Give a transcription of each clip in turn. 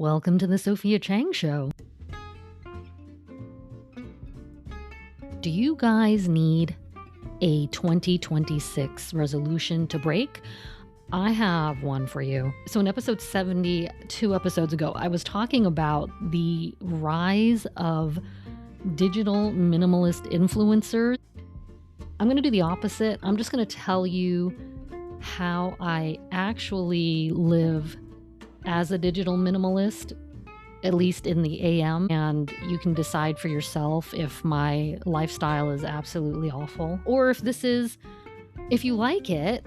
Welcome to the Sophia Chang Show. Do you guys need a 2026 resolution to break? I have one for you. So in episode 72 episodes ago, I was talking about the rise of digital minimalist influencers. I'm going to do the opposite. I'm just going to tell you how I actually live as a digital minimalist, at least in the AM, and you can decide for yourself if my lifestyle is absolutely awful or if you like it,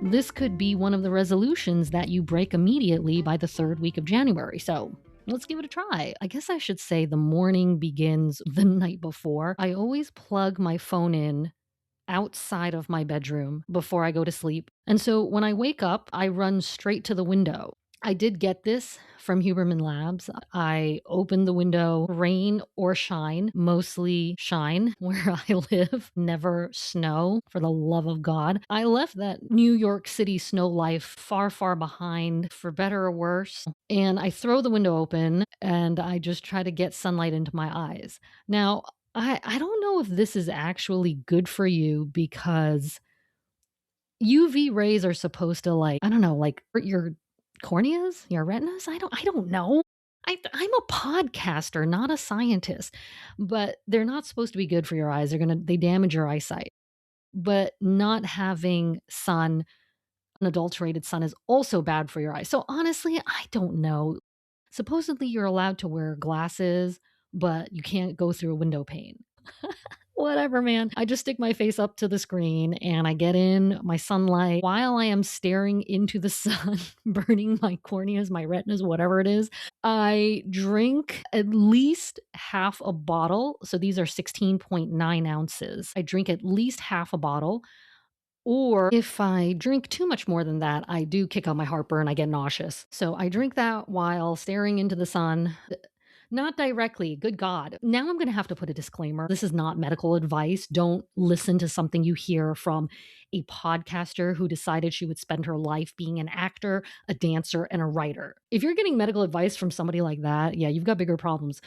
this could be one of the resolutions that you break immediately by the third week of January. So let's give it a try. I guess I should say the morning begins the night before. I always plug my phone in outside of my bedroom before I go to sleep. And so when I wake up, I run straight to the window. I did get this from Huberman Labs. I open the window, rain or shine, mostly shine where I live, never snow, for the love of God. I left that New York City snow life far, far behind, for better or worse. And I throw the window open and I just try to get sunlight into my eyes. Now, I don't know if this is actually good for you because UV rays are supposed to hurt your corneas, your retinas. I don't know. I'm a podcaster, not a scientist, but they're not supposed to be good for your eyes. They damage your eyesight. But not having unadulterated sun is also bad for your eyes. So honestly, I don't know. Supposedly you're allowed to wear glasses, but you can't go through a window pane. Whatever, man. I just stick my face up to the screen and I get in my sunlight while I am staring into the sun, burning my corneas, my retinas, whatever it is. I drink at least half a bottle. So these are 16.9 ounces. I drink at least half a bottle. Or if I drink too much more than that, I do kick up my heartburn. I get nauseous. So I drink that while staring into the sun. Not directly, good God. Now I'm going to have to put a disclaimer. This is not medical advice. Don't listen to something you hear from a podcaster who decided she would spend her life being an actor, a dancer, and a writer. If you're getting medical advice from somebody like that, yeah, you've got bigger problems.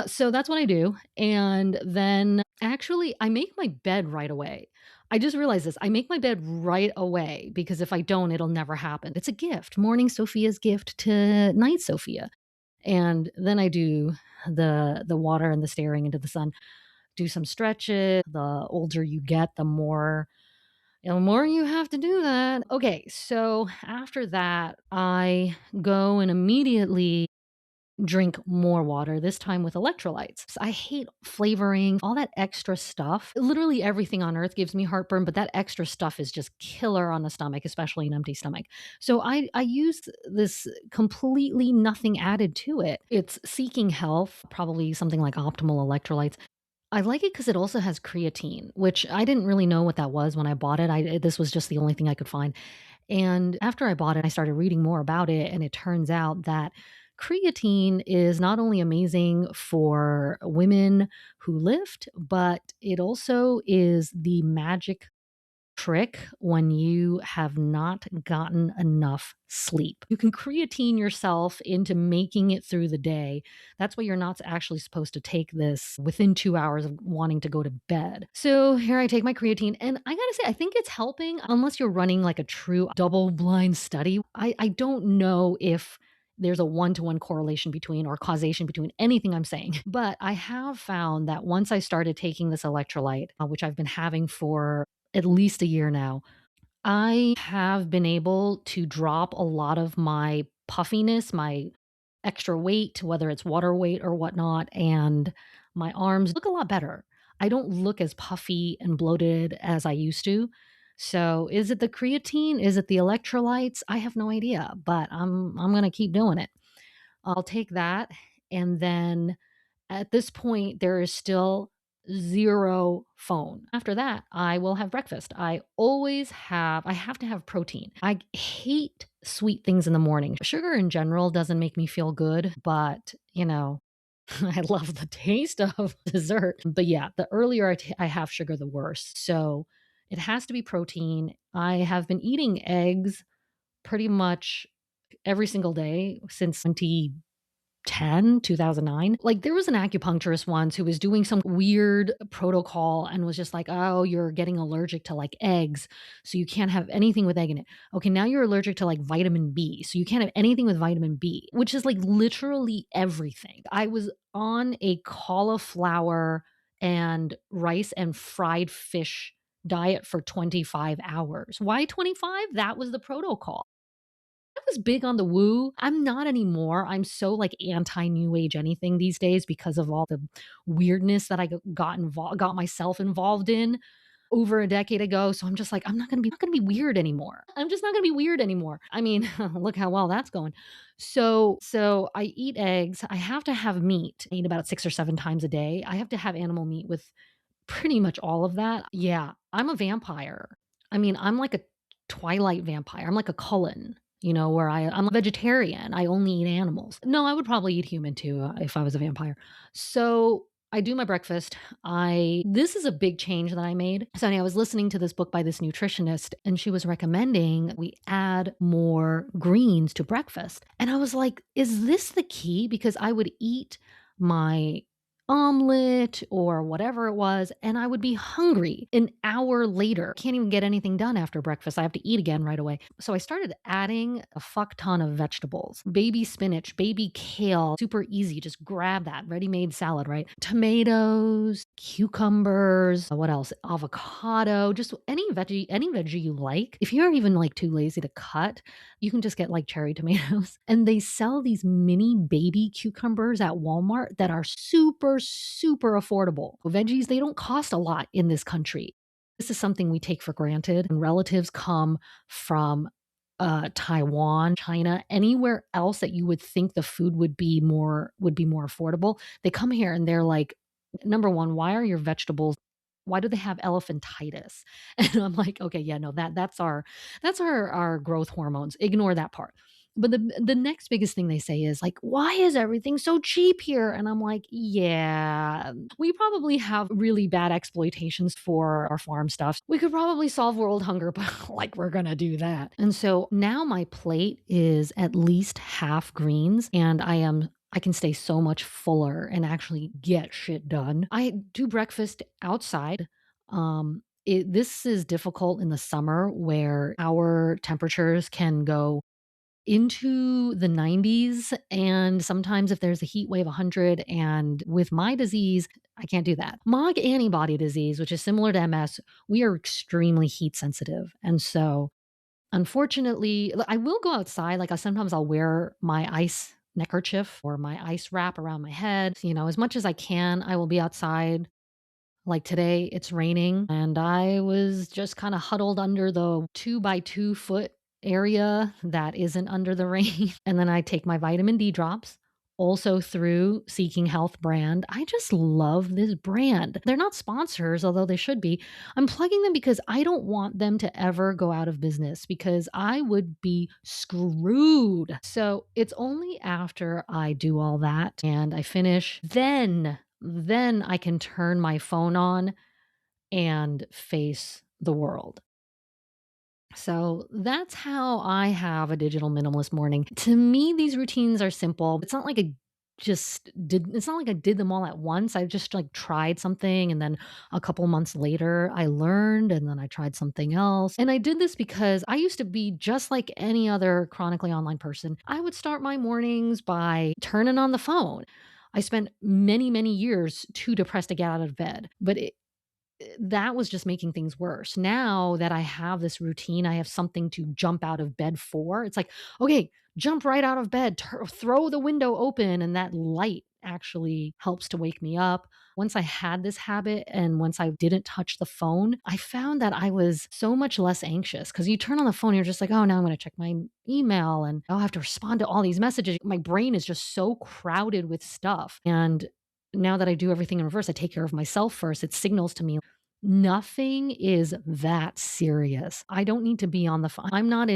So that's what I do. And then actually, I make my bed right away. I just realized this. I make my bed right away because if I don't, it'll never happen. It's a gift. Morning Sophia's gift to night Sophia. And then I do the water and the staring into the sun, do some stretches. The older you get, the more you have to do that. Okay, so after that, I go and immediately drink more water, this time with electrolytes. I hate flavoring, all that extra stuff. Literally everything on earth gives me heartburn, but that extra stuff is just killer on the stomach, especially an empty stomach. So I use this completely nothing added to it. It's Seeking Health, probably something like optimal electrolytes. I like it because it also has creatine, which I didn't really know what that was when I bought it. This was just the only thing I could find. And after I bought it, I started reading more about it, and it turns out that creatine is not only amazing for women who lift, but it also is the magic trick when you have not gotten enough sleep. You can creatine yourself into making it through the day. That's why you're not actually supposed to take this within 2 hours of wanting to go to bed. So here I take my creatine, and I gotta say, I think it's helping unless you're running like a true double blind study. I don't know if there's a one-to-one correlation between or causation between anything I'm saying. But I have found that once I started taking this electrolyte, which I've been having for at least a year now, I have been able to drop a lot of my puffiness, my extra weight, whether it's water weight or whatnot, and my arms look a lot better. I don't look as puffy and bloated as I used to. So, is it the creatine? Is it the electrolytes? I have no idea, but I'm going to keep doing it. I'll take that, and then at this point, there is still zero phone. After that, I will have breakfast. I have to have protein. I hate sweet things in the morning. Sugar in general doesn't make me feel good, but I love the taste of dessert. But yeah, the earlier I have sugar, the worse. So it has to be protein. I have been eating eggs pretty much every single day since 2009. Like there was an acupuncturist once who was doing some weird protocol and was just like, "Oh, you're getting allergic to like eggs, so you can't have anything with egg in it. Okay, now you're allergic to like vitamin B, so you can't have anything with vitamin B," which is like literally everything. I was on a cauliflower and rice and fried fish diet for 25 hours. Why 25? That was the protocol. I was big on the woo. I'm not anymore. I'm so like anti new age anything these days because of all the weirdness that got myself involved in over a decade ago. So I'm just like, I'm not gonna be weird anymore. I'm just not gonna be weird anymore. I mean, look how well that's going. So I eat eggs. I have to have meat. I eat about 6 or 7 times a day. I have to have animal meat with pretty much all of that. Yeah, I'm a vampire. I mean, I'm like a Twilight vampire. I'm like a Cullen, where I'm a vegetarian. I only eat animals. No, I would probably eat human too if I was a vampire. So I do my breakfast. I This is a big change that I made. So I was listening to this book by this nutritionist, and she was recommending we add more greens to breakfast. And I was like, is this the key? Because I would eat my omelet or whatever it was, and I would be hungry an hour later. Can't even get anything done after breakfast. I have to eat again right away. So I started adding a fuck ton of vegetables. Baby spinach, baby kale, super easy. Just grab that ready-made salad, right? Tomatoes, cucumbers, what else? Avocado, just any veggie you like. If you're even like too lazy to cut, you can just get like cherry tomatoes. And they sell these mini baby cucumbers at Walmart that are super, super affordable. Veggies, they don't cost a lot in this country. This is something we take for granted. And relatives come from Taiwan, China, anywhere else that you would think the food would be more affordable. They come here and they're like, number one, why are your vegetables? Why do they have elephantitis? And I'm like, okay, yeah, no, that's our growth hormones. Ignore that part. But the next biggest thing they say is like, why is everything so cheap here? And I'm like, yeah, we probably have really bad exploitations for our farm stuff. We could probably solve world hunger, but like we're gonna do that. And so now my plate is at least half greens, and I can stay so much fuller and actually get shit done. I do breakfast outside. This is difficult in the summer where our temperatures can go into the 90s, and sometimes if there's a heat wave, 100. And with my disease, I can't do that. MOG antibody disease, which is similar to MS, we are extremely heat sensitive. And so unfortunately, I will go outside. Like sometimes I'll wear my ice neckerchief or my ice wrap around my head. As much as I can, I will be outside. Like today, it's raining, and I was just kind of huddled under the 2 by 2 foot area that isn't under the rain. And then I take my vitamin D drops. Also through Seeking Health brand. I just love this brand. They're not sponsors, although they should be. I'm plugging them because I don't want them to ever go out of business because I would be screwed. So it's only after I do all that and I finish, then I can turn my phone on and face the world. So that's how I have a digital minimalist morning. To me, these routines are simple. It's not like I did them all at once. I just like tried something and then a couple months later I learned and then I tried something else. And I did this because I used to be just like any other chronically online person. I would start my mornings by turning on the phone. I spent many, many years too depressed to get out of bed, but that was just making things worse. Now that I have this routine, I have something to jump out of bed for. It's like, okay, jump right out of bed, throw the window open, and that light actually helps to wake me up. Once I had this habit and once I didn't touch the phone, I found that I was so much less anxious because you turn on the phone, you're just like, oh, now I'm going to check my email and I'll have to respond to all these messages. My brain is just so crowded with stuff. And now that I do everything in reverse, I take care of myself first. It signals to me nothing is that serious. I don't need to be on the phone. I'm not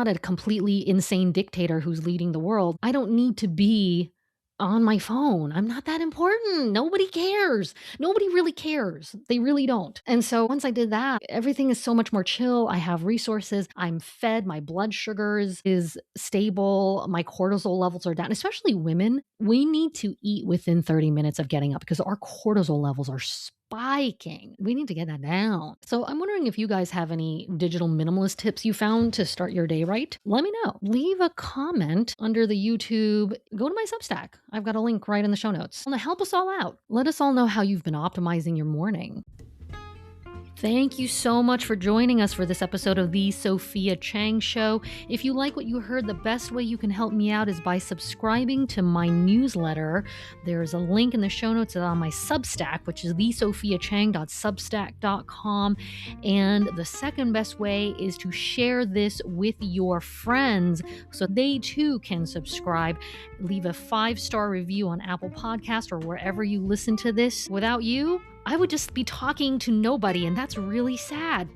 a completely insane dictator who's leading the world. I don't need to be on my phone. I'm not that important. Nobody cares. Nobody really cares. They really don't. And so once I did that, everything is so much more chill. I have resources. I'm fed. My blood sugars is stable. My cortisol levels are down, especially women. We need to eat within 30 minutes of getting up because our cortisol levels are spiking. We need to get that down. So I'm wondering if you guys have any digital minimalist tips you found to start your day right. Let me know. Leave a comment under the YouTube. Go to my Substack. I've got a link right in the show notes. Help us all out. Let us all know how you've been optimizing your morning. Thank you so much for joining us for this episode of The Sophia Chang Show. If you like what you heard, the best way you can help me out is by subscribing to my newsletter. There's a link in the show notes on my Substack, which is thesophiachang.substack.com. And the second best way is to share this with your friends so they too can subscribe. Leave a 5-star review on Apple Podcast or wherever you listen to this. Without you, I would just be talking to nobody, and that's really sad.